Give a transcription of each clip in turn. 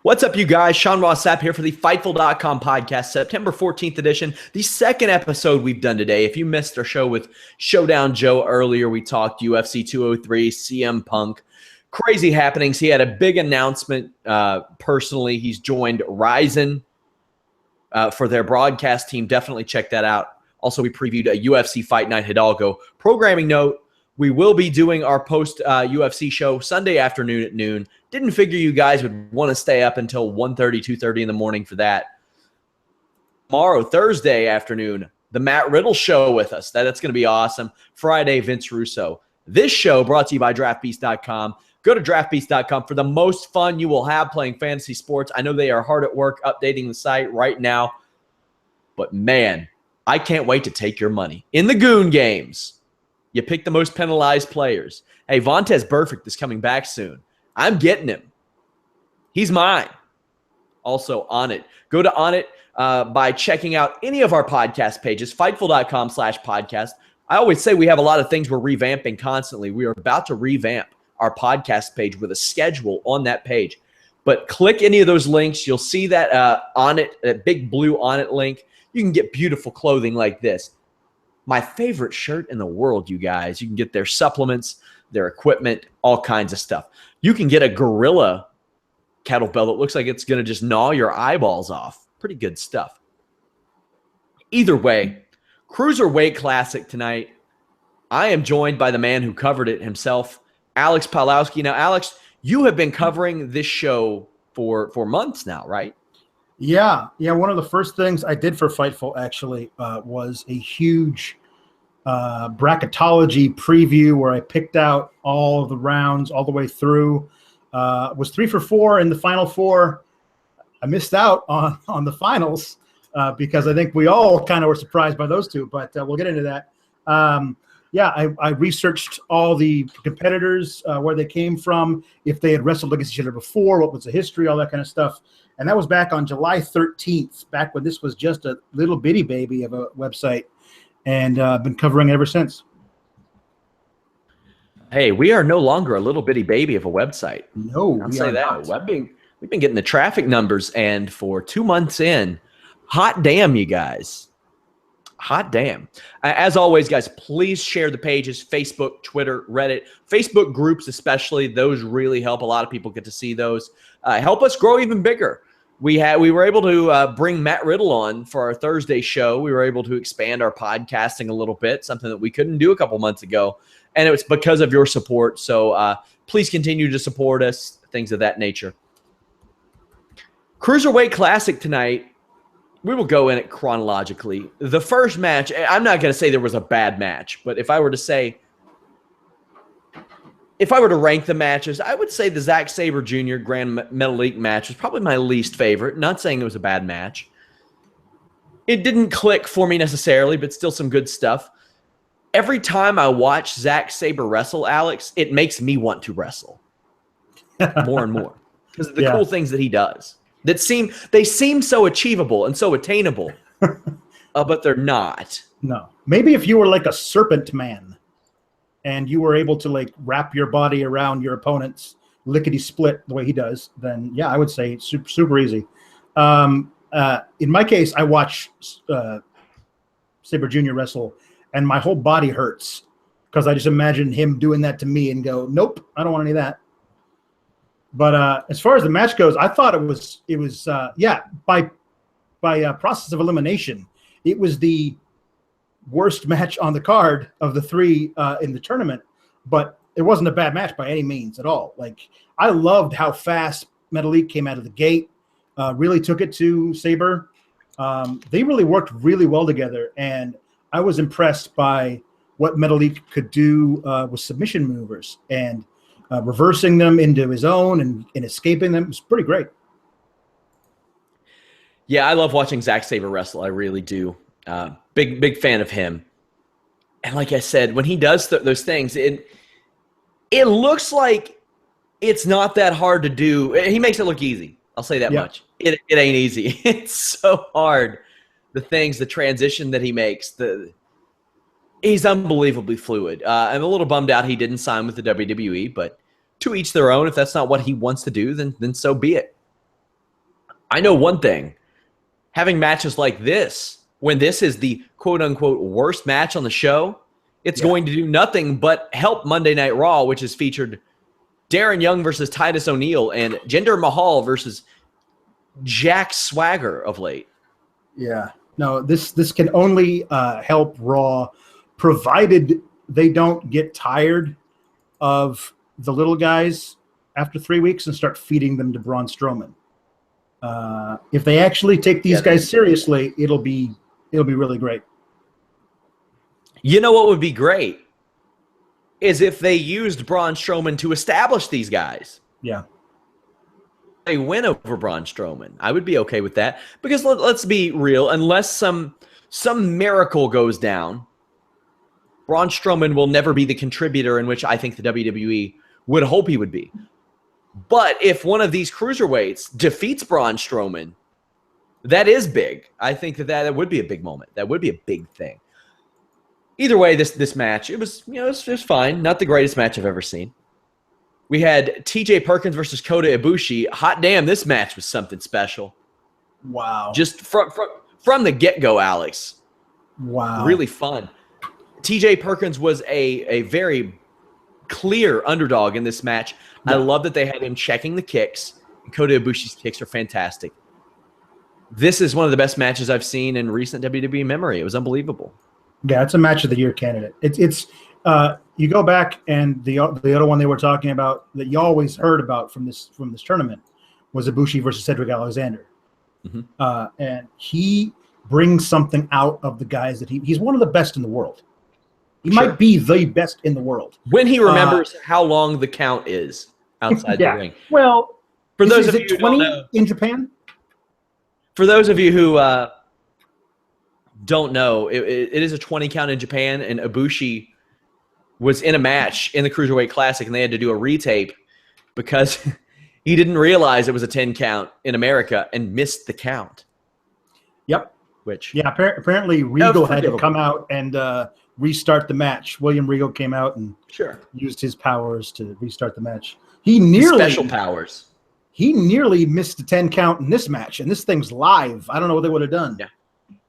What's up, you guys? Sean Ross Sapp here for the Fightful.com podcast, September 14th edition, the second episode we've done today. If you missed our show with Showdown Joe earlier, we talked UFC 203, CM Punk. Crazy happenings. He had a big announcement personally. He's joined Ryzen for their broadcast team. Definitely check that out. Also, we previewed a UFC Fight Night Hidalgo. Programming note, we will be doing our post-UFC show Sunday afternoon at noon. Didn't figure you guys would want to stay up until 1:30, 2:30 in the morning for that. Tomorrow, Thursday afternoon, the Matt Riddle show with us. That's going to be awesome. Friday, Vince Russo. This show brought to you by DraftBeast.com. Go to DraftBeast.com for the most fun you will have playing fantasy sports. I know they are hard at work updating the site right now. But, man, I can't wait to take your money. In the Goon Games, you pick the most penalized players. Hey, Vontaze Burfict is coming back soon. I'm getting him. He's mine. Also, On It. Go to On It by checking out any of our podcast pages, Fightful.com/podcast. I always say we have a lot of things we're revamping constantly. We are about to revamp our podcast page with a schedule on that page. But click any of those links. You'll see that On It, that big blue On It link. You can get beautiful clothing like this. My favorite shirt in the world, you guys. You can get their supplements, their equipment, all kinds of stuff. You can get a gorilla kettlebell that looks like it's going to just gnaw your eyeballs off. Pretty good stuff. Either way, Cruiserweight Classic tonight. I am joined by the man who covered it himself, Alex Pawlowski. Now, Alex, you have been covering this show for months now, right? Yeah. One of the first things I did for Fightful actually was a huge bracketology preview where I picked out all of the rounds all the way through. Was 3 for 4 in the final four. I missed out on the finals because I think we all kind of were surprised by those two, but we'll get into that. I researched all the competitors, where they came from, if they had wrestled against each other before, what was the history, all that kind of stuff. And that was back on July 13th, back when this was just a little bitty baby of a website. And I've been covering it ever since. Hey, we are no longer a little bitty baby of a website. No, I'll say that. We've been getting the traffic numbers, and for 2 months in, hot damn, you guys. Hot damn. As always, guys, please share the pages, Facebook, Twitter, Reddit, Facebook groups especially. Those really help. A lot of people get to see those. Help us grow even bigger. We were able to bring Matt Riddle on for our Thursday show. We were able to expand our podcasting a little bit, something that we couldn't do a couple months ago. And it was because of your support. So please continue to support us, things of that nature. Cruiserweight Classic tonight. We will go in it chronologically. The first match, I'm not going to say there was a bad match, but if I were to rank the matches, I would say the Zack Sabre Jr. Grand Metalik match was probably my least favorite. Not saying it was a bad match. It didn't click for me necessarily, but still some good stuff. Every time I watch Zack Sabre wrestle, Alex, it makes me want to wrestle more and more because of the cool things that he does. They seem so achievable and so attainable, but they're not. No. Maybe if you were like a serpent man and you were able to like wrap your body around your opponent's lickety-split the way he does, then yeah, I would say it's super, super easy. In my case, I watch Sabre Jr. wrestle, and my whole body hurts because I just imagine him doing that to me and go, nope, I don't want any of that. But as far as the match goes, I thought it was by process of elimination, it was the worst match on the card of the three in the tournament. But it wasn't a bad match by any means at all. Like, I loved how fast Metalik came out of the gate, really took it to Sabre. They really worked really well together, and I was impressed by what Metalik could do with submission maneuvers and reversing them into his own and escaping them. It was pretty great. Yeah, I love watching Zack Sabre wrestle. I really do. Big fan of him. And like I said, when he does those things, it looks like it's not that hard to do. He makes it look easy. I'll say that much. It ain't easy. It's so hard. The things, the transition that he makes, he's unbelievably fluid. I'm a little bummed out he didn't sign with the WWE, but to each their own. If that's not what he wants to do, then so be it. I know one thing. Having matches like this, when this is the quote-unquote worst match on the show, it's going to do nothing but help Monday Night Raw, which has featured Darren Young versus Titus O'Neil and Jinder Mahal versus Jack Swagger of late. Yeah. No, this can only help Raw, provided they don't get tired of the little guys after 3 weeks and start feeding them to Braun Strowman. If they actually take these guys seriously, it'll be really great. You know what would be great is if they used Braun Strowman to establish these guys. Yeah. They win over Braun Strowman. I would be okay with that because let's be real. Unless some miracle goes down, Braun Strowman will never be the contributor in which I think the WWE would hope he would be. But if one of these cruiserweights defeats Braun Strowman, that is big. I think that would be a big moment. That would be a big thing. Either way, this match, it was fine. Not the greatest match I've ever seen. We had TJ Perkins versus Kota Ibushi. Hot damn, this match was something special. Wow. Just from the get-go, Alex. Wow. Really fun. TJ Perkins was a very clear underdog in this match. Yeah. I love that they had him checking the kicks. Kota Ibushi's kicks are fantastic. This is one of the best matches I've seen in recent WWE memory. It was unbelievable. Yeah, it's a match of the year candidate. It's you go back and the other one they were talking about that you always heard about from this tournament was Ibushi versus Cedric Alexander. Mm-hmm. And he brings something out of the guys that he's one of the best in the world. He might be the best in the world. When he remembers how long the count is outside the ring. Well, for those of you who 20 don't know, in Japan? For those of you who don't know, it is a 20 count in Japan, and Ibushi was in a match in the Cruiserweight Classic, and they had to do a retape because he didn't realize it was a 10 count in America and missed the count. Yep. Which apparently Regal had to come out and restart the match. William Regal came out and used his powers to restart the match. Special powers. He nearly missed the 10 count in this match, and this thing's live. I don't know what they would have done. Yeah.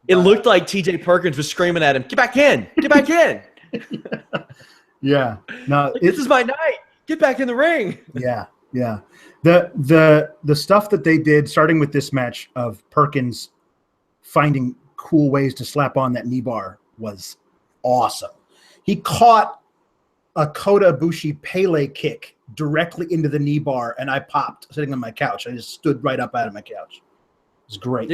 It looked like TJ Perkins was screaming at him, "Get back in! Get back in!" Yeah. No, this is my night. Get back in the ring. Yeah. The stuff that they did, starting with this match of Perkins finding cool ways to slap on that knee bar, was awesome. He caught a Kota Ibushi Pele kick directly into the knee bar, and I popped sitting on my couch. I just stood right up out of my couch. It was great.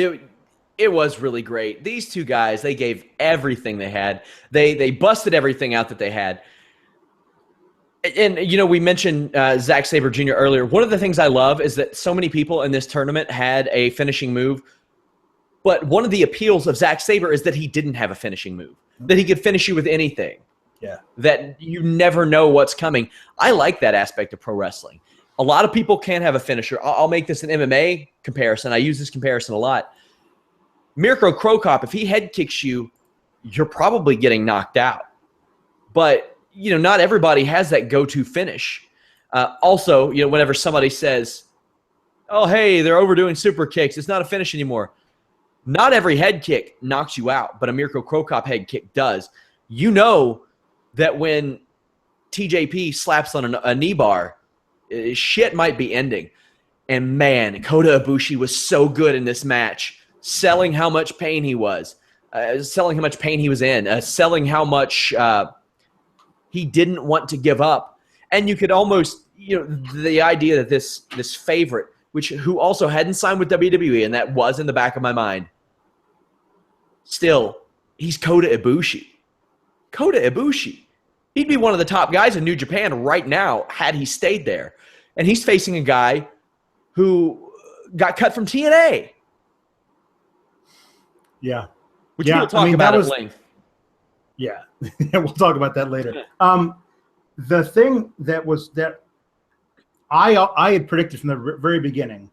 It was really great. These two guys, they gave everything they had. They busted everything out that they had. And, we mentioned Zack Sabre Jr. earlier. One of the things I love is that so many people in this tournament had a finishing move. But one of the appeals of Zack Sabre is that he didn't have a finishing move, that he could finish you with anything. Yeah. That you never know what's coming. I like that aspect of pro wrestling. A lot of people can't have a finisher. I'll make this an MMA comparison. I use this comparison a lot. Mirko Cro Cop, if he head kicks you, you're probably getting knocked out. But, not everybody has that go-to finish. Also, whenever somebody says, "Oh, hey, they're overdoing super kicks. It's not a finish anymore." Not every head kick knocks you out, but a Mirko Cro Cop head kick does. You know that when TJP slaps on a knee bar, shit might be ending. And man, Kota Ibushi was so good in this match, selling how much pain he was, selling how much pain he was in, selling how much he didn't want to give up. And you could almost, the idea that this favorite, who also hadn't signed with WWE, and that was in the back of my mind, still, he's Kota Ibushi. Kota Ibushi. He'd be one of the top guys in New Japan right now had he stayed there. And he's facing a guy who got cut from TNA. Yeah. Which we'll talk about at length. Yeah. We'll talk about that later. The thing that I had predicted from the very beginning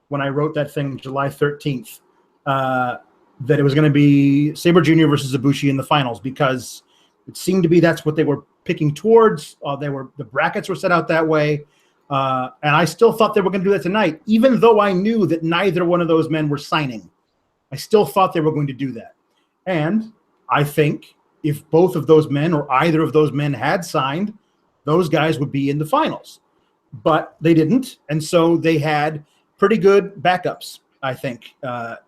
when I wrote that thing July 13th, that it was going to be Sabre Jr. versus Ibushi in the finals, because it seemed to be that's what they were picking towards. The brackets were set out that way. And I still thought they were going to do that tonight, even though I knew that neither one of those men were signing. I still thought they were going to do that. And I think if both of those men or either of those men had signed, those guys would be in the finals. But they didn't, and so they had pretty good backups, I think,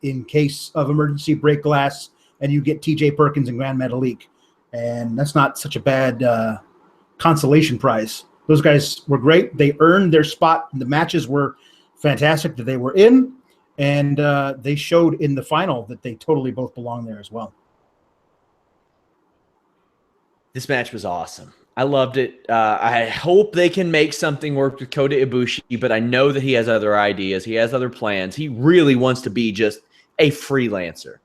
in case of emergency break glass, and you get TJ Perkins and Grand Metalik. And that's not such a bad consolation prize. Those guys were great. They earned their spot. The matches were fantastic that they were in, and they showed in the final that they totally both belong there as well. This match was awesome. I loved it. I hope they can make something work with Kota Ibushi, but I know that he has other ideas. He has other plans. He really wants to be just a freelancer.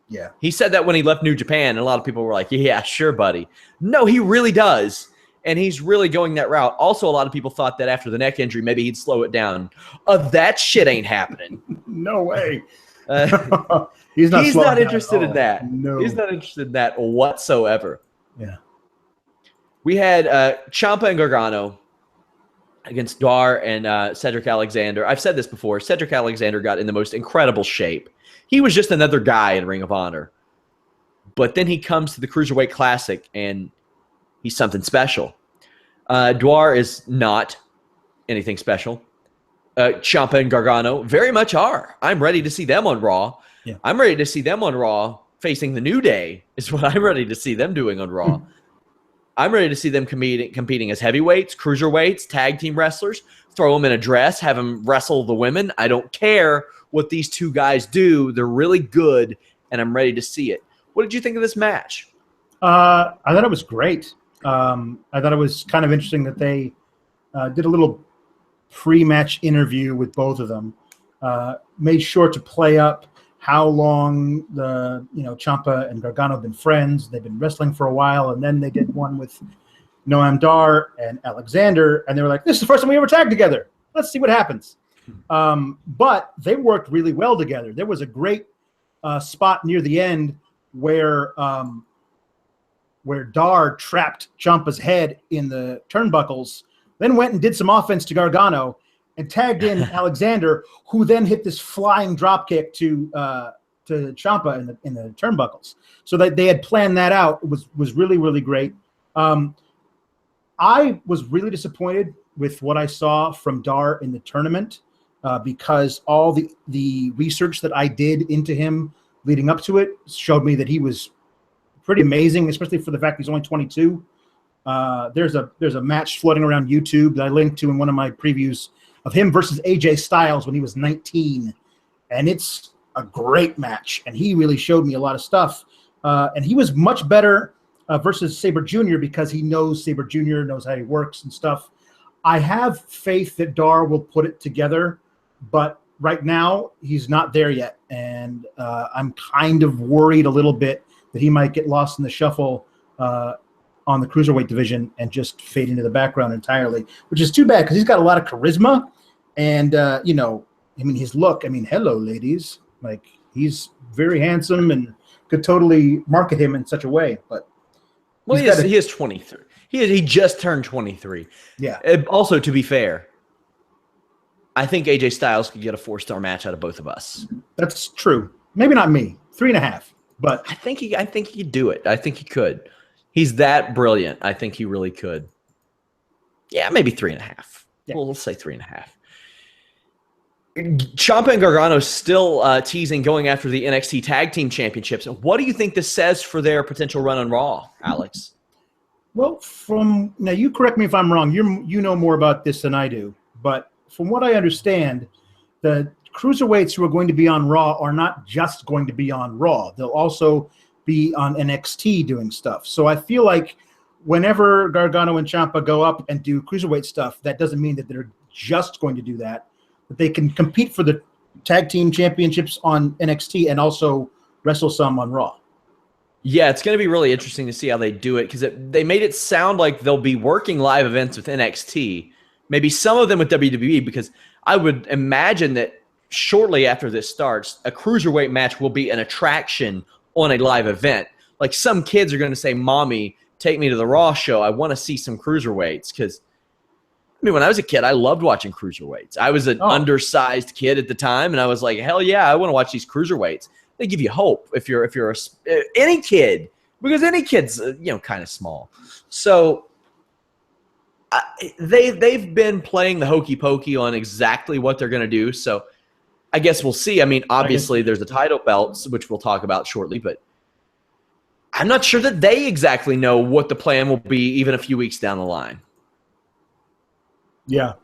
Yeah. He said that when he left New Japan, and a lot of people were like, yeah, sure, buddy. No, he really does. And he's really going that route. Also, a lot of people thought that after the neck injury, maybe he'd slow it down. That shit ain't happening. No way. He's not interested in that. No. He's not interested in that whatsoever. Yeah. We had Champa and Gargano against Dar and Cedric Alexander. I've said this before. Cedric Alexander got in the most incredible shape. He was just another guy in Ring of Honor. But then he comes to the Cruiserweight Classic, and he's something special. Dar is not anything special. Champa and Gargano very much are. I'm ready to see them on Raw. Yeah. I'm ready to see them on Raw facing the New Day is what I'm ready to see them doing on Raw. I'm ready to see them competing as heavyweights, cruiserweights, tag team wrestlers, throw them in a dress, have them wrestle the women. I don't care what these two guys do. They're really good, and I'm ready to see it. What did you think of this match? I thought it was great. I thought it was kind of interesting that they did a little pre-match interview with both of them. Made sure to play up how long Champa and Gargano have been friends. They've been wrestling for a while, and then they did one with Noam Dar and Alexander, and they were like, this is the first time we ever tagged together. Let's see what happens. But they worked really well together. There was a great spot near the end where Dar trapped Ciampa's head in the turnbuckles, then went and did some offense to Gargano and tagged in Alexander, who then hit this flying drop kick to Ciampa in the turnbuckles. So that they had planned that out. It was really, really great. I was really disappointed with what I saw from Dar in the tournament because all the research that I did into him leading up to it showed me that he was pretty amazing, especially for the fact he's only 22. There's a match floating around YouTube that I linked to in one of my previews of him versus AJ Styles when he was 19. And it's a great match. And he really showed me a lot of stuff. And he was much better versus Sabre Jr. because he knows Sabre Jr., knows how he works and stuff. I have faith that Dar will put it together, but right now he's not there yet. And I'm kind of worried a little bit that he might get lost in the shuffle on the Cruiserweight division and just fade into the background entirely, which is too bad because he's got a lot of charisma. And, his look, hello, ladies. Like, he's very handsome and could totally market him in such a way. But he is 23. He just turned 23. Yeah. Also, to be fair, I think AJ Styles could get a 4-star match out of both of us. That's true. Maybe not me. 3.5. But I think he could do it. I think he could. He's that brilliant. I think he really could. Yeah, maybe 3.5. Yeah. We'll say 3.5. Ciampa and Gargano still teasing going after the NXT Tag Team Championships. What do you think this says for their potential run on Raw, Alex? Well, now you correct me if I'm wrong. You know more about this than I do, but from what I understand, the cruiserweights who are going to be on Raw are not just going to be on Raw. They'll also be on NXT doing stuff. So I feel like whenever Gargano and Ciampa go up and do cruiserweight stuff, that doesn't mean that they're just going to do that. But they can compete for the tag team championships on NXT and also wrestle some on Raw. Yeah, it's going to be really interesting to see how they do it because they made it sound like they'll be working live events with NXT, maybe some of them with WWE, because I would imagine that shortly after this starts, a cruiserweight match will be an attraction on a live event. Like some kids are going to say, Mommy, take me to the Raw show. I want to see some cruiserweights because I mean, when I was a kid, I loved watching cruiserweights. I was an undersized kid at the time, and I was like, hell yeah, I want to watch these cruiserweights. They give you hope if you're any kid, because any kid's kind of small. So they've been playing the hokey pokey on exactly what they're going to do. So I guess we'll see. I mean, obviously there's the title belts, which we'll talk about shortly, but I'm not sure that they exactly know what the plan will be even a few weeks down the line. Yeah.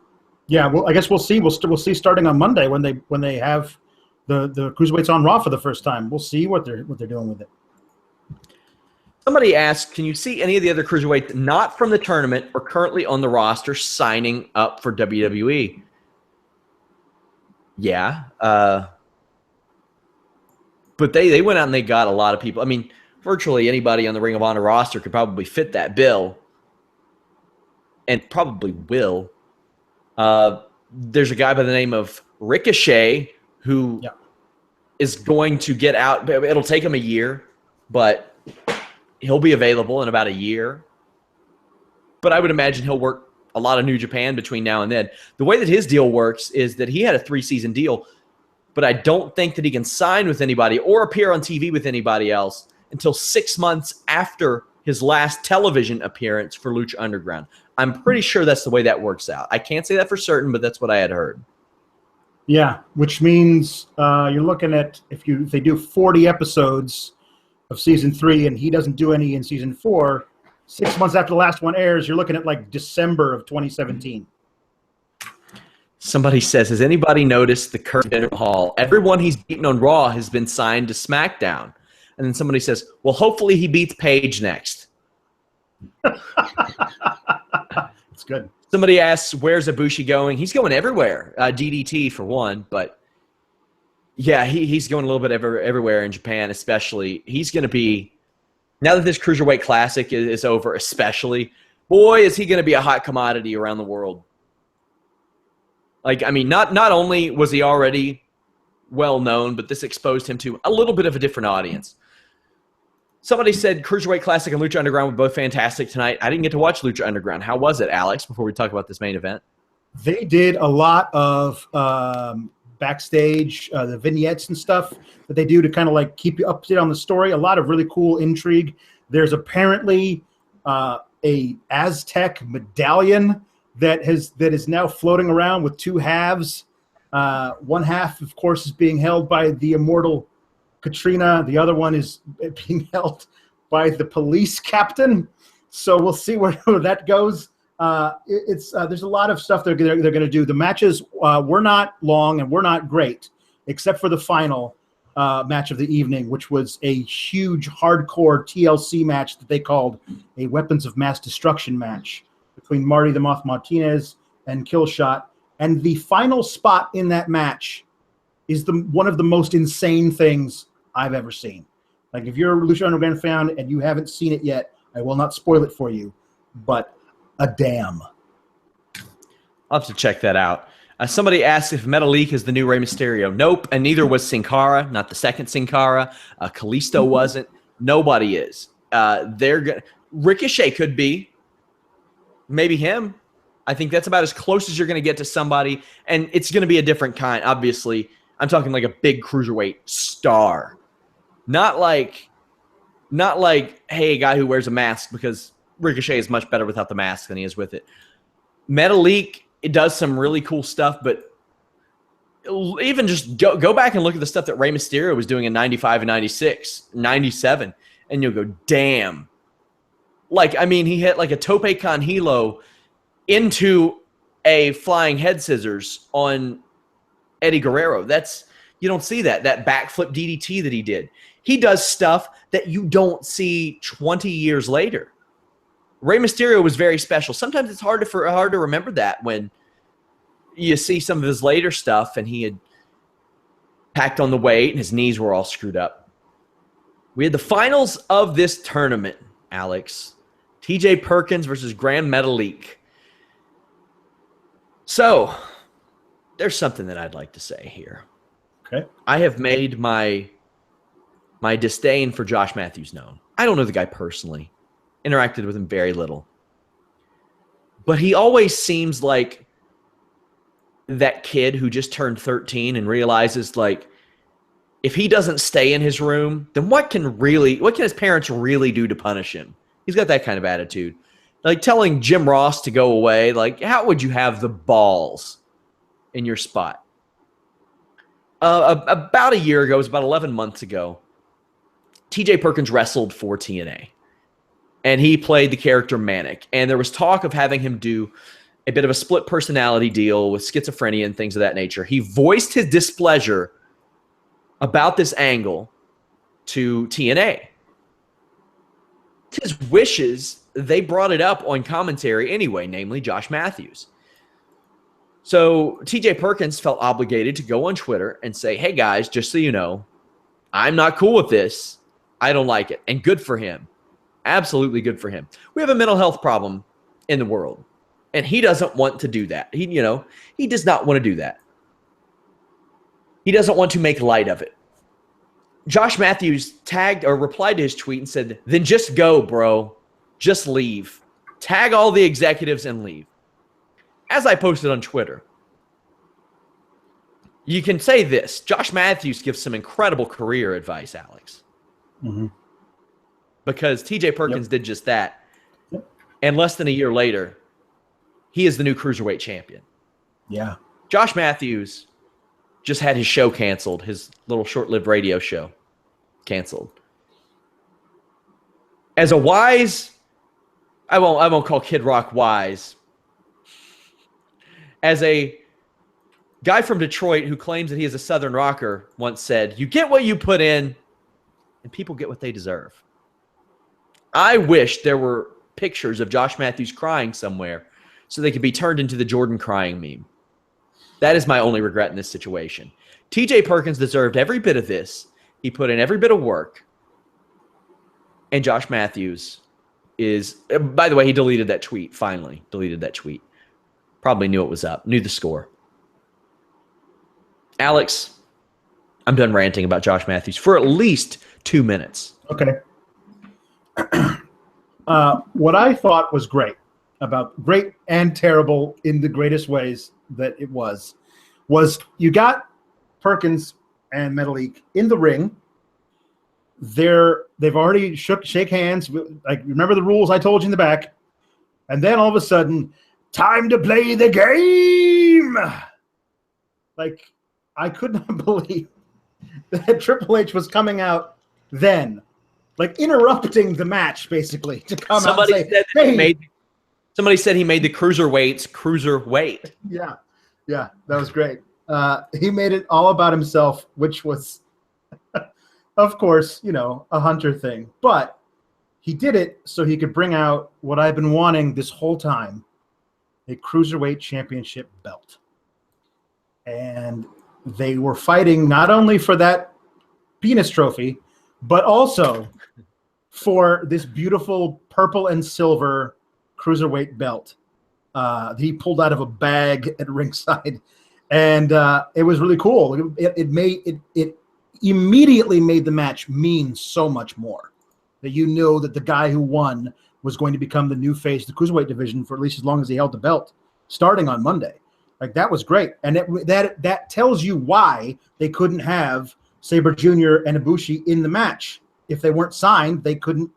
Well, I guess we'll see. We'll see starting on Monday when they have the cruiserweights on Raw for the first time. We'll see what they're doing with it. Somebody asked, can you see any of the other cruiserweights not from the tournament or currently on the roster signing up for WWE? Yeah. But they went out and they got a lot of people. I mean, virtually anybody on the Ring of Honor roster could probably fit that bill and probably will. There's a guy by the name of Ricochet who is going to get out. It'll take him a year, but he'll be available in about a year. But I would imagine he'll work a lot of New Japan between now and then. The way that his deal works is that he had a 3-season deal, but I don't think that he can sign with anybody or appear on TV with anybody else until 6 months after his last television appearance for Lucha Underground. I'm pretty sure that's the way that works out. I can't say that for certain, but that's what I had heard. Yeah, which means you're looking at if they do 40 episodes of season 3 and he doesn't do any in season 4, 6 months after the last one airs, you're looking at like December of 2017. Somebody says, has anybody noticed the current Jinder Mahal? Everyone he's beaten on Raw has been signed to SmackDown. And then somebody says, well, hopefully he beats Paige next. It's good. Somebody asks, where's Ibushi going? He's going everywhere. DDT for one, but yeah, he's going a little bit everywhere in Japan, especially. He's going to be, now that this Cruiserweight Classic is over, especially, boy, is he going to be a hot commodity around the world. Like, I mean, not only was he already well known, but this exposed him to a little bit of a different audience. Somebody said Cruiserweight Classic and Lucha Underground were both fantastic tonight. I didn't get to watch Lucha Underground. How was it, Alex, before we talk about this main event? They did a lot of backstage, the vignettes and stuff that they do to kind of like keep you up to date on the story. A lot of really cool intrigue. There's apparently a Aztec medallion that is now floating around with two halves. One half, of course, is being held by the immortal Katrina. The other one is being held by the police captain. So we'll see where that goes. There's a lot of stuff they're going to do. The matches were not long and were not great, except for the final match of the evening, which was a huge hardcore TLC match that they called a Weapons of Mass Destruction match between Marty the Moth Martinez and Killshot. And the final spot in that match is one of the most insane things I've ever seen. Like, if you're a Lucha Underground fan and you haven't seen it yet, I will not spoil it for you, but a damn. I'll have to check that out. Somebody asked if Metalik is the new Rey Mysterio. Nope, and neither was Sin Cara, not the second Sin Cara. Kalisto wasn't. Nobody is. Ricochet could be. Maybe him. I think that's about as close as you're going to get to somebody, and it's going to be a different kind. Obviously, I'm talking like a big cruiserweight star. Not like, hey, a guy who wears a mask, because Ricochet is much better without the mask than he is with it. Metalik, it does some really cool stuff, but even just go back and look at the stuff that Rey Mysterio was doing in 95 and 96, 97, and you'll go, damn. Like, I mean, he hit like a tope con hilo into a flying head scissors on Eddie Guerrero. You don't see that backflip DDT that he did. He does stuff that you don't see 20 years later. Rey Mysterio was very special. Sometimes it's hard to remember that when you see some of his later stuff and he had packed on the weight and his knees were all screwed up. We had the finals of this tournament, Alex. TJ Perkins versus Grand Metalik. So, there's something that I'd like to say here. Okay. I have made my disdain for Josh Matthews known. I don't know the guy personally. Interacted with him very little. But he always seems like that kid who just turned 13 and realizes, like, if he doesn't stay in his room, then what can his parents really do to punish him? He's got that kind of attitude. Like telling Jim Ross to go away, like, how would you have the balls in your spot? About a year ago, it was about 11 months ago, TJ Perkins wrestled for TNA. And he played the character Manic. And there was talk of having him do a bit of a split personality deal with schizophrenia and things of that nature. He voiced his displeasure about this angle to TNA. His wishes, they brought it up on commentary anyway, namely Josh Matthews. So TJ Perkins felt obligated to go on Twitter and say, hey guys, just so you know, I'm not cool with this. I don't like it. And good for him. Absolutely good for him. We have a mental health problem in the world, and he doesn't want to do that. He does not want to do that. He doesn't want to make light of it. Josh Matthews tagged or replied to his tweet and said, then just go, bro. Just leave. Tag all the executives and leave. As I posted on Twitter, you can say this. Josh Matthews gives some incredible career advice, Alex. Mm-hmm. Because TJ Perkins did just that. Yep. And less than a year later, he is the new Cruiserweight champion. Yeah. Josh Matthews just had his show canceled, his little short-lived radio show canceled. As a wise, I won't call Kid Rock wise. As a guy from Detroit who claims that he is a Southern rocker once said, you get what you put in, and people get what they deserve. I wish there were pictures of Josh Matthews crying somewhere so they could be turned into the Jordan crying meme. That is my only regret in this situation. TJ Perkins deserved every bit of this. He put in every bit of work. And Josh Matthews is, by the way, he deleted that tweet, finally deleted that tweet. Probably knew it was up, knew the score. Alex, I'm done ranting about Josh Matthews for at least 2 minutes. Okay. What I thought was great and terrible in the greatest ways that it was you got Perkins and Metalik in the ring. They've already shake hands. Like, remember the rules I told you in the back. And then all of a sudden, time to play the game. Like, I could not believe that Triple H was coming out then, like interrupting the match basically to come out and say, hey. Somebody said he made the cruiserweights cruiserweight. Yeah, that was great. He made it all about himself, which was, of course, a Hunter thing. But he did it so he could bring out what I've been wanting this whole time, a Cruiserweight Championship belt. And they were fighting not only for that penis trophy, but also for this beautiful purple and silver Cruiserweight belt he pulled out of a bag at ringside. And it was really cool. It immediately made the match mean so much more. That that the guy who won was going to become the new face of the Cruiserweight division for at least as long as he held the belt, starting on Monday. Like, that was great. And that tells you why they couldn't have Sabre Jr. and Ibushi in the match. If they weren't signed, they couldn't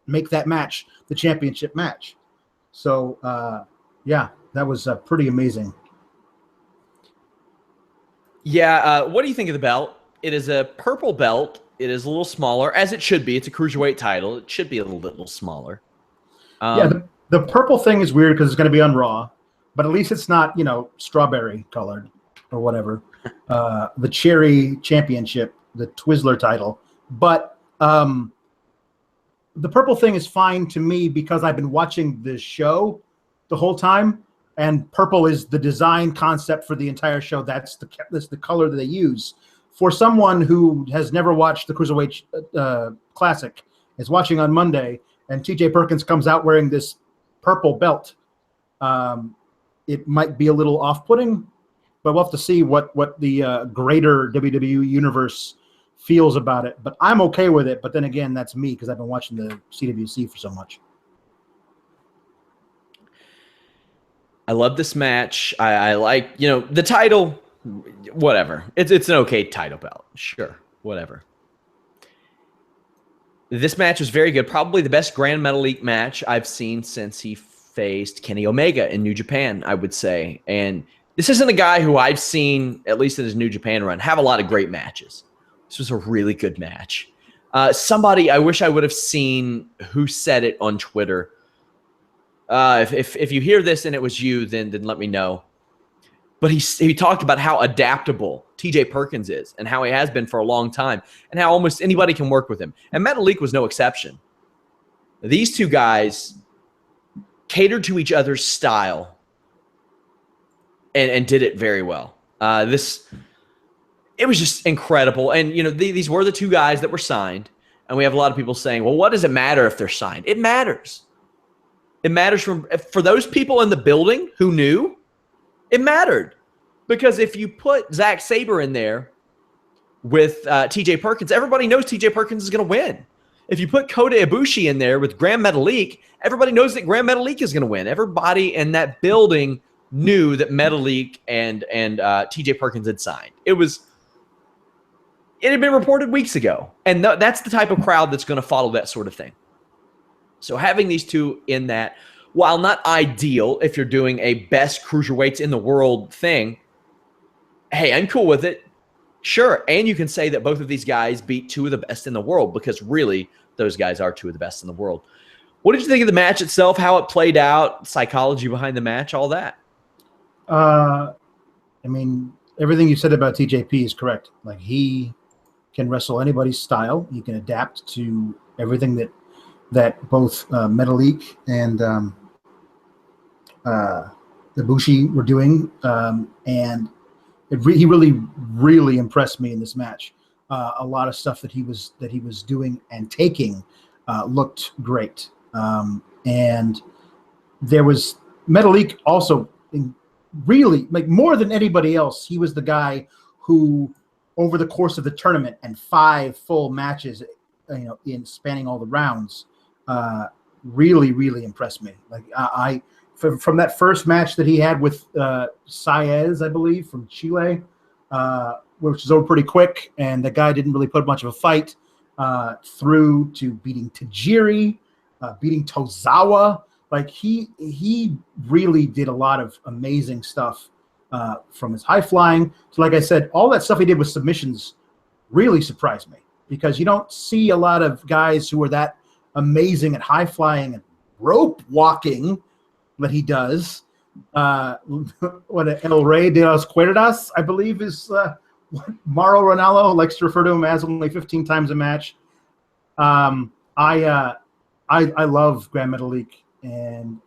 make that match the championship match. So, that was pretty amazing. Yeah, what do you think of the belt? It is a purple belt. It is a little smaller, as it should be. It's a Cruiserweight title. It should be a little smaller. The purple thing is weird because it's going to be on Raw, but at least it's not, strawberry colored or whatever. The Cherry Championship, the Twizzler title. But the purple thing is fine to me because I've been watching the show the whole time, and purple is the design concept for the entire show. That's the color that they use. For someone who has never watched the Cruiserweight Classic, is watching on Monday, and TJ Perkins comes out wearing this purple belt, it might be a little off-putting, but we'll have to see what the greater WWE universe feels about it. But I'm okay with it. But then again, that's me because I've been watching the CWC for so much. I love this match. I like, the title, whatever. It's an okay title belt. Sure, whatever. This match was very good. Probably the best Grand Metalik match I've seen since he faced Kenny Omega in New Japan, I would say. And this isn't a guy who I've seen, at least in his New Japan run, have a lot of great matches. This was a really good match. Somebody, I wish I would have seen who said it on Twitter. If you hear this and it was you, then let me know. But he talked about how adaptable TJ Perkins is and how he has been for a long time and how almost anybody can work with him. And Metalik was no exception. These two guys catered to each other's style and did it very well. It was just incredible. And, these were the two guys that were signed. And we have a lot of people saying, well, what does it matter if they're signed? It matters. It matters for those people in the building who knew. It mattered because if you put Zack Sabre in there with TJ Perkins, everybody knows TJ Perkins is going to win. If you put Kota Ibushi in there with Grand Metalik, everybody knows that Grand Metalik is going to win. Everybody in that building knew that Metalik and TJ Perkins had signed. It had been reported weeks ago, and that's the type of crowd that's going to follow that sort of thing. So having these two in that, while not ideal if you're doing a best cruiserweights in the world thing, hey, I'm cool with it. Sure. And you can say that both of these guys beat two of the best in the world because really those guys are two of the best in the world. What did you think of the match itself, how it played out, psychology behind the match, all that? Everything you said about TJP is correct. Like, he can wrestle anybody's style. He can adapt to everything that both Metalik and Ibushi were doing, and he really, really impressed me in this match. A lot of stuff that he was doing and taking looked great, and there was Metalik also really, like, more than anybody else. He was the guy who, over the course of the tournament and 5 full matches, in spanning all the rounds, really, really impressed me. Like, from that first match that he had with Saez, I believe, from Chile, which was over pretty quick, and the guy didn't really put much of a fight, through to beating Tajiri, beating Tozawa. Like, he really did a lot of amazing stuff from his high flying. So, like I said, all that stuff he did with submissions really surprised me, because you don't see a lot of guys who are that amazing at high flying and rope walking that he does. What El Rey de los Cuerdas, I believe, is what Mauro Ranallo likes to refer to him as, only 15 times a match. I love Grand Metalik, and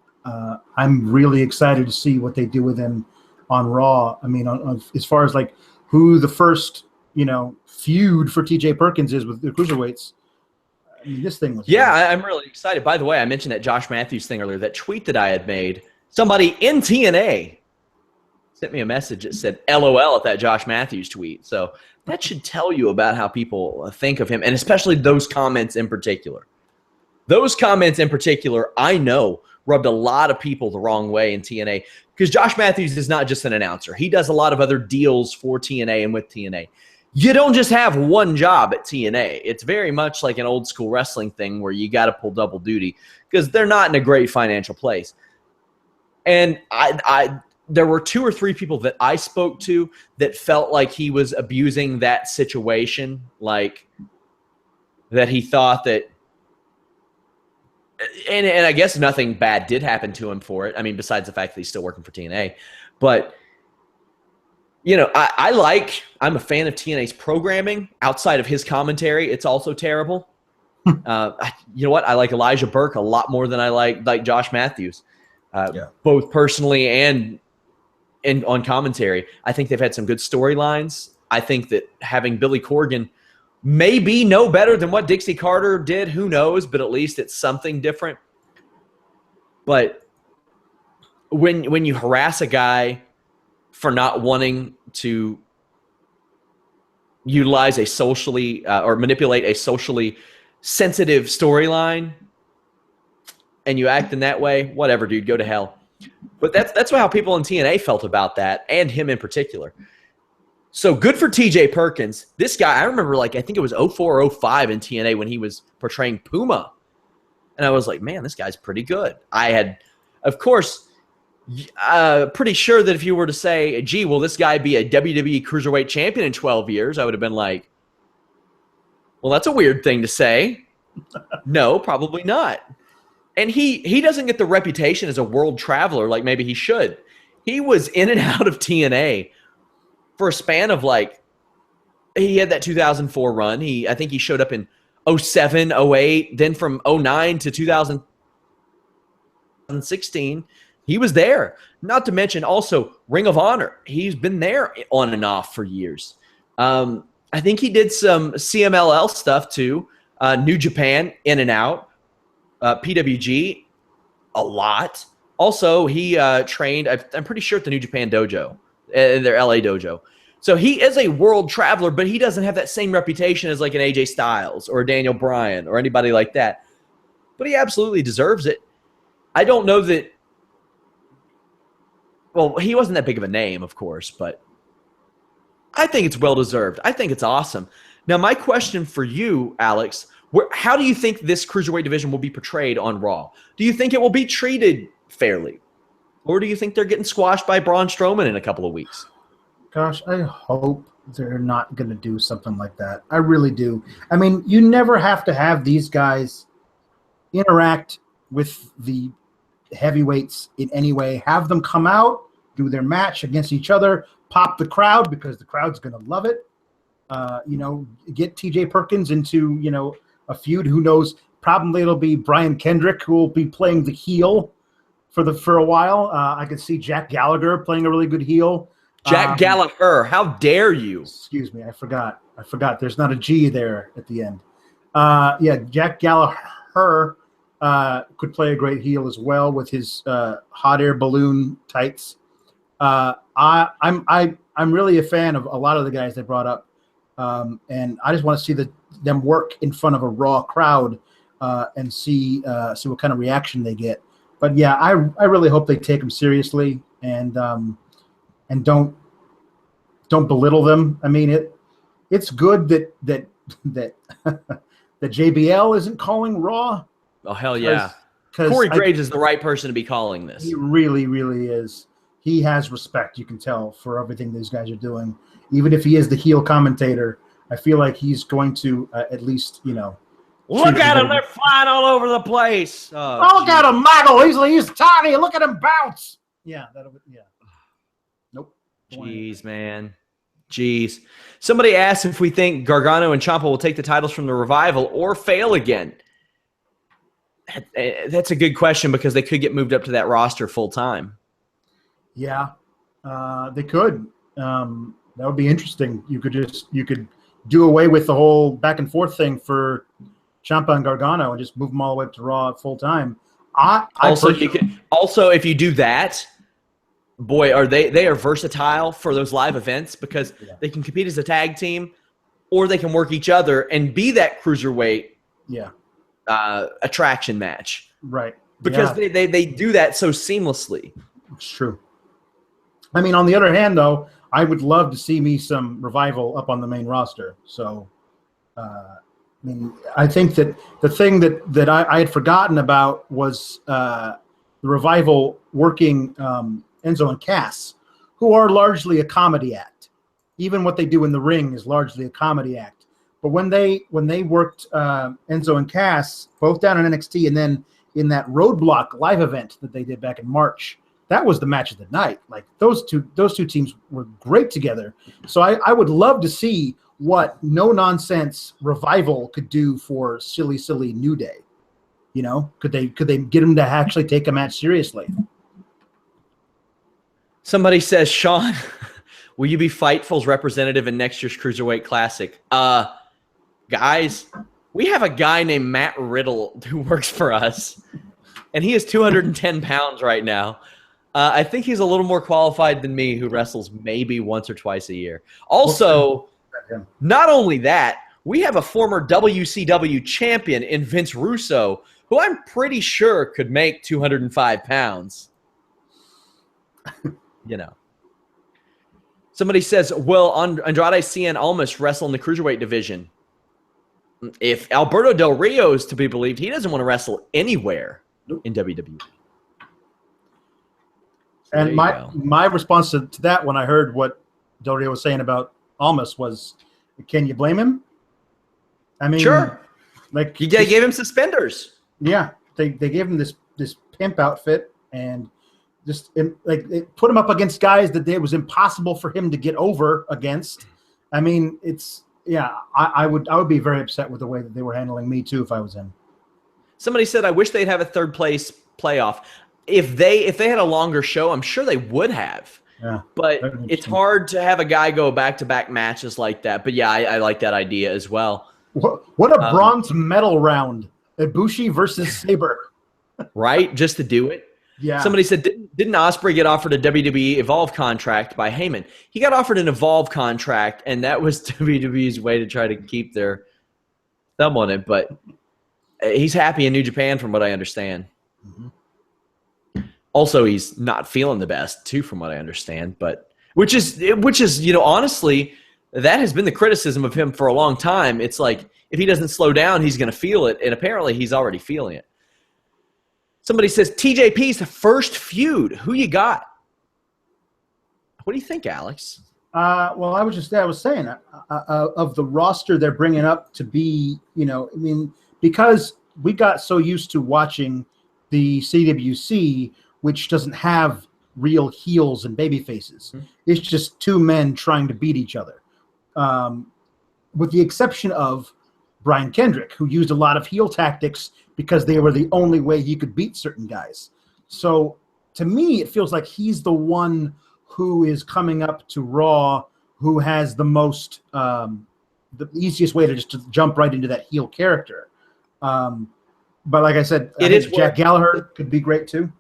I'm really excited to see what they do with him on Raw. I mean, as far as like who the first feud for TJ Perkins is with the cruiserweights. I mean, this thing was great. I'm really excited. By the way, I mentioned that Josh Matthews thing earlier, that tweet that I had made. Somebody in TNA sent me a message that said LOL at that Josh Matthews tweet. So that should tell you about how people think of him, and especially those comments in particular. Those comments in particular, I know, rubbed a lot of people the wrong way in TNA, because Josh Matthews is not just an announcer. He does a lot of other deals for TNA and with TNA. You don't just have one job at TNA. It's very much like an old school wrestling thing where you got to pull double duty because they're not in a great financial place. And there were 2 or 3 people that I spoke to that felt like he was abusing that situation, like that he thought that, and I guess nothing bad did happen to him for it. I mean, besides the fact that he's still working for TNA, but I'm a fan of TNA's programming. Outside of his commentary, it's also terrible. You know what? I like Elijah Burke a lot more than I like Josh Matthews, both personally and on commentary. I think they've had some good storylines. I think that having Billy Corgan maybe no better than what Dixie Carter did. Who knows? But at least it's something different. But when you harass a guy for not wanting to utilize a socially or manipulate a socially sensitive storyline, and you act in that way, whatever, dude, go to hell. But that's how people in TNA felt about that, and him in particular. So good for TJ Perkins. This guy, I remember, I think it was 04 or 05 in TNA when he was portraying Puma. And I was like, man, this guy's pretty good. I had, of course, pretty sure that if you were to say, gee, will this guy be a WWE Cruiserweight champion in 12 years? I would have been like, well, that's a weird thing to say. No, probably not. And he doesn't get the reputation as a world traveler like maybe he should. He was in and out of TNA for a span of he had that 2004 run. I think he showed up in 07, 08, then from 09 to 2016, he was there. Not to mention also Ring of Honor. He's been there on and off for years. I think he did some CMLL stuff too. New Japan, in and out. PWG, a lot. Also, he trained, I'm pretty sure, at the New Japan dojo, their LA dojo. So he is a world traveler, but he doesn't have that same reputation as an AJ Styles or Daniel Bryan or anybody like that. But he absolutely deserves it. I don't know that, well, he wasn't that big of a name, of course, but I think it's well-deserved. I think it's awesome. Now, my question for you, Alex, how do you think this Cruiserweight division will be portrayed on Raw? Do you think it will be treated fairly? Or do you think they're getting squashed by Braun Strowman in a couple of weeks? Gosh, I hope they're not going to do something like that. I really do. I mean, you never have to have these guys interact with the heavyweights in any way. Have them come out, do their match against each other, pop the crowd because the crowd's going to love it. Get TJ Perkins into, a feud. Who knows? Probably it'll be Brian Kendrick who will be playing the heel for a while. I could see Jack Gallagher playing a really good heel. Jack Gallagher, how dare you? Excuse me, I forgot. There's not a G there at the end. Jack Gallagher could play a great heel as well with his hot air balloon tights. I'm really a fan of a lot of the guys they brought up, and I just want to see them work in front of a Raw crowd and see what kind of reaction they get. But yeah, I really hope they take them seriously and don't belittle them. I mean, it's good that JBL isn't calling Raw. Oh hell yeah! Corey Graves is the right person to be calling this. He really, really is. He has respect, you can tell, for everything these guys are doing. Even if he is the heel commentator, I feel like he's going to at least, Look at him! They're flying all over the place. Look at him, Michael. He's tiny. Look at him bounce. Yeah, Nope. Jeez, man. Jeez. Somebody asked if we think Gargano and Champa will take the titles from the Revival or fail again. That's a good question because they could get moved up to that roster full time. Yeah, they could. That would be interesting. You could do away with the whole back and forth thing for Champa and Gargano and just move them all the way up to Raw full time. Also, if you do that, boy, they are versatile for those live events because they can compete as a tag team, or they can work each other and be that cruiserweight attraction match. Right. Because they do that so seamlessly. It's true. I mean, on the other hand, though, I would love to see me some Revival up on the main roster. So, I think that the thing that I had forgotten about was the Revival working Enzo and Cass, who are largely a comedy act. Even what they do in the ring is largely a comedy act. But when they worked Enzo and Cass, both down in NXT and then in that Roadblock live event that they did back in March, that was the match of the night. Like those two teams were great together. So I would love to see what no nonsense Revival could do for silly New Day. Could they get them to actually take a match seriously? Somebody says, Sean, will you be Fightful's representative in next year's Cruiserweight Classic? Guys, we have a guy named Matt Riddle who works for us, and he is 210 pounds right now. I think he's a little more qualified than me, who wrestles maybe once or twice a year. Also, not only that, we have a former WCW champion in Vince Russo, who I'm pretty sure could make 205 pounds. You know. Somebody says, will Andrade Cien Almas wrestle in the Cruiserweight division? If Alberto Del Rio is to be believed, he doesn't want to wrestle anywhere in WWE. So and my response to that when I heard what Del Rio was saying about Almas was, can you blame him? I mean, sure. Like they gave him suspenders. Yeah, they gave him this pimp outfit and just it put him up against guys that it was impossible for him to get over against. I mean, I would be very upset with the way that they were handling me too if I was him. Somebody said, I wish they'd have a third place playoff. If they had a longer show, I'm sure they would have. Yeah, but it's hard to have a guy go back-to-back matches like that. But yeah, I like that idea as well. What a bronze medal round. Ibushi versus Sabre. Right? Just to do it. Yeah. Somebody said, didn't Ospreay get offered a WWE Evolve contract by Heyman? He got offered an Evolve contract, and that was WWE's way to try to keep their thumb on it. But he's happy in New Japan from what I understand. Mm-hmm. Also, he's not feeling the best, too, from what I understand. But which is, honestly, that has been the criticism of him for a long time. It's like, if he doesn't slow down, he's going to feel it. And apparently, he's already feeling it. Somebody says, TJP's the first feud. Who you got? What do you think, Alex? Well, I was saying, of the roster they're bringing up to be, because we got so used to watching the CWC, which doesn't have real heels and baby faces. Mm-hmm. It's just two men trying to beat each other. With the exception of Brian Kendrick, who used a lot of heel tactics because they were the only way he could beat certain guys. So to me, it feels like he's the one who is coming up to Raw, who has the most, the easiest way to jump right into that heel character. But like I said, Jack Gallagher could be great too.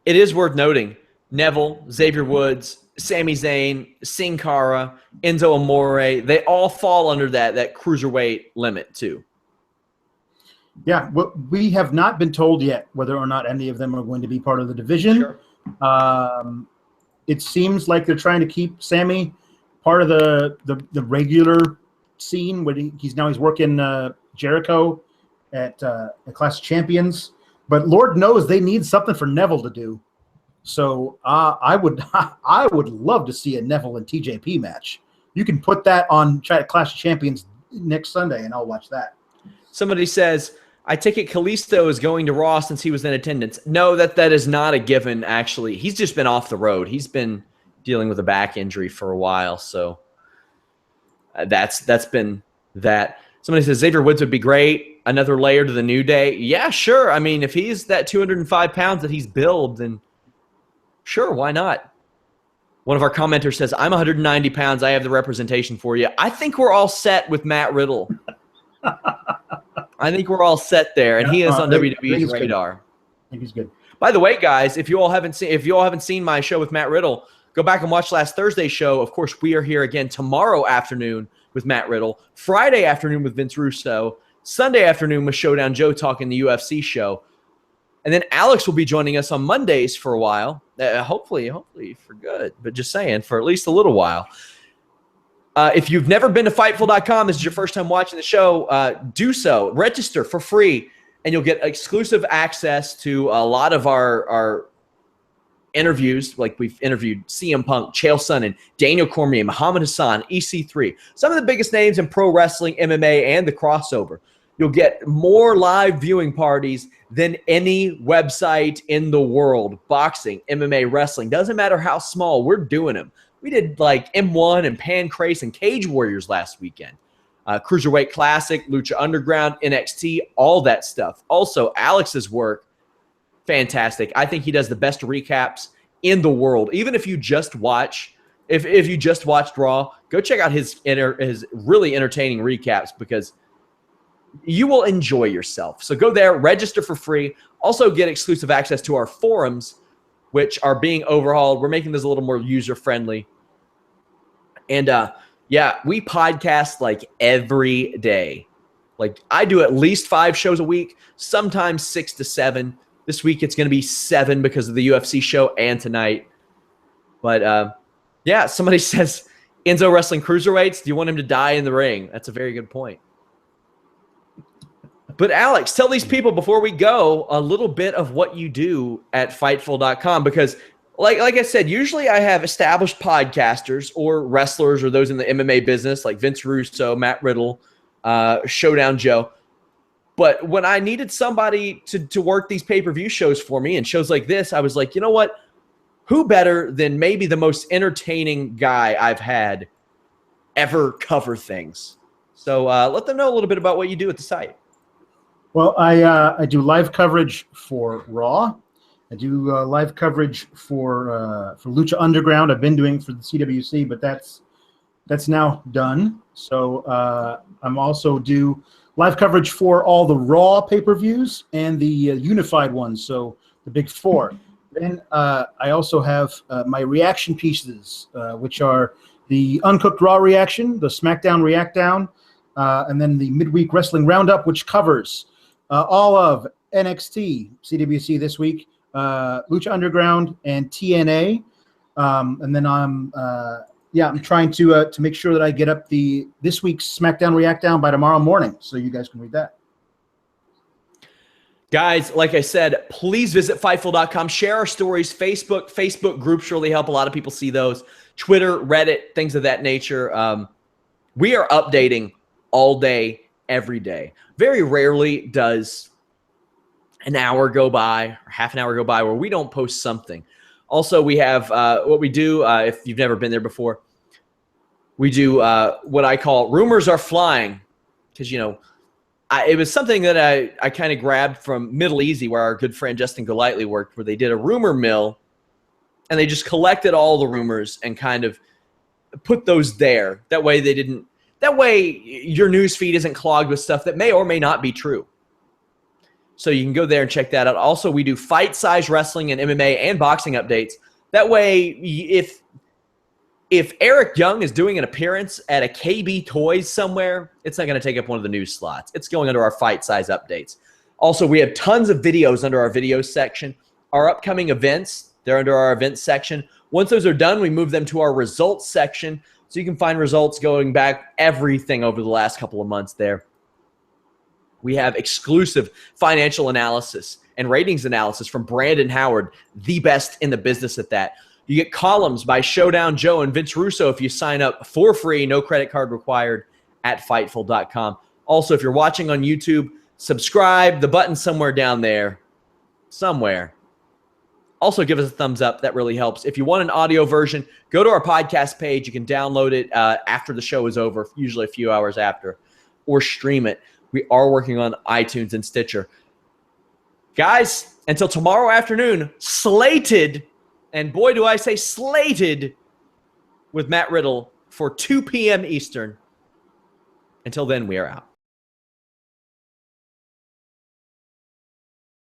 It is worth noting, Neville, Xavier Woods, Sami Zayn, Sin Cara, Enzo Amore, they all fall under that cruiserweight limit too. Yeah, well, we have not been told yet whether or not any of them are going to be part of the division. Sure. It seems like they're trying to keep Sami part of the regular scene. Where he's working Jericho at Clash of Champions. But Lord knows they need something for Neville to do. So I would love to see a Neville and TJP match. You can put that on Clash of Champions next Sunday, and I'll watch that. Somebody says, I take it Kalisto is going to Raw since he was in attendance. No, that is not a given, actually. He's just been off the road. He's been dealing with a back injury for a while, so that's been that. Somebody says Xavier Woods would be great. Another layer to the New Day. Yeah, sure. I mean, if he's that 205 pounds that he's billed, then sure, why not? One of our commenters says, I'm 190 pounds. I have the representation for you. I think we're all set with Matt Riddle. I think we're all set there, and he is on WWE's radar. I think he's good. By the way, guys, if you all haven't seen my show with Matt Riddle, go back and watch last Thursday's show. Of course, we are here again tomorrow afternoon with Matt Riddle, Friday afternoon with Vince Russo, Sunday afternoon with Showdown Joe talking the UFC show. And then Alex will be joining us on Mondays for a while. Hopefully for good, but just saying, for at least a little while. If you've never been to Fightful.com, this is your first time watching the show, do so. Register for free, and you'll get exclusive access to a lot of our interviews. Like we've interviewed CM Punk, Chael Sonnen, Daniel Cormier, Muhammad Hassan, EC3. Some of the biggest names in pro wrestling, MMA, and the crossover. You'll get more live viewing parties than any website in the world. Boxing, MMA, wrestling. Doesn't matter how small, we're doing them. We did like M1 and Pancrase and Cage Warriors last weekend. Cruiserweight Classic, Lucha Underground, NXT, all that stuff. Also, Alex's work, fantastic. I think he does the best recaps in the world. Even if you just watch, if you just watched Raw, go check out his really entertaining recaps because you will enjoy yourself. So go there, register for free. Also get exclusive access to our forums, which are being overhauled. We're making this a little more user-friendly. And, we podcast like every day. Like I do at least 5 shows a week, sometimes 6 to 7. This week it's going to be 7 because of the UFC show and tonight. But yeah, somebody says Enzo wrestling cruiserweights. Do you want him to die in the ring? That's a very good point. But Alex, tell these people before we go a little bit of what you do at Fightful.com, because like I said, usually I have established podcasters or wrestlers or those in the MMA business like Vince Russo, Matt Riddle, Showdown Joe. But when I needed somebody to work these pay-per-view shows for me and shows like this, I was like, you know what? Who better than maybe the most entertaining guy I've had ever cover things? So let them know a little bit about what you do at the site. Well, I do live coverage for Raw. I do live coverage for Lucha Underground. I've been doing for the CWC, but that's now done. So I'm also do live coverage for all the Raw pay-per-views and the unified ones, so the big four. Then I also have my reaction pieces, which are the Uncooked Raw reaction, the SmackDown React Down, and then the Midweek Wrestling Roundup, which covers all of NXT, CWC this week, Lucha Underground, and TNA. And then I'm trying to make sure that I get up this week's SmackDown React Down by tomorrow morning, so you guys can read that. Guys, like I said, please visit Fightful.com. Share our stories. Facebook groups really help a lot of people see those. Twitter, Reddit, things of that nature. We are updating all day, every day. Very rarely does an hour go by or half an hour go by where we don't post something. Also, we have what we do, if you've never been there before, we do what I call Rumors Are Flying, because, you know, it was something that I kind of grabbed from Middle Easy, where our good friend Justin Golightly worked, where they did a rumor mill, and they just collected all the rumors and kind of put those there. That way your news feed isn't clogged with stuff that may or may not be true. So you can go there and check that out. Also, we do fight size wrestling and MMA and boxing updates. That way, if Eric Young is doing an appearance at a KB Toys somewhere, it's not going to take up one of the news slots. It's going under our fight size updates. Also, we have tons of videos under our videos section. Our upcoming events, they're under our events section. Once those are done, we move them to our results section, so you can find results going back everything over the last couple of months there. We have exclusive financial analysis and ratings analysis from Brandon Howard, the best in the business at that. You get columns by Showdown Joe and Vince Russo if you sign up for free, no credit card required, at Fightful.com. Also, if you're watching on YouTube, subscribe, the button somewhere down there, somewhere. Also, give us a thumbs up. That really helps. If you want an audio version, go to our podcast page. You can download it after the show is over, usually a few hours after, or stream it. We are working on iTunes and Stitcher. Guys, until tomorrow afternoon, slated, and boy, do I say slated, with Matt Riddle for 2 p.m. Eastern. Until then, we are out.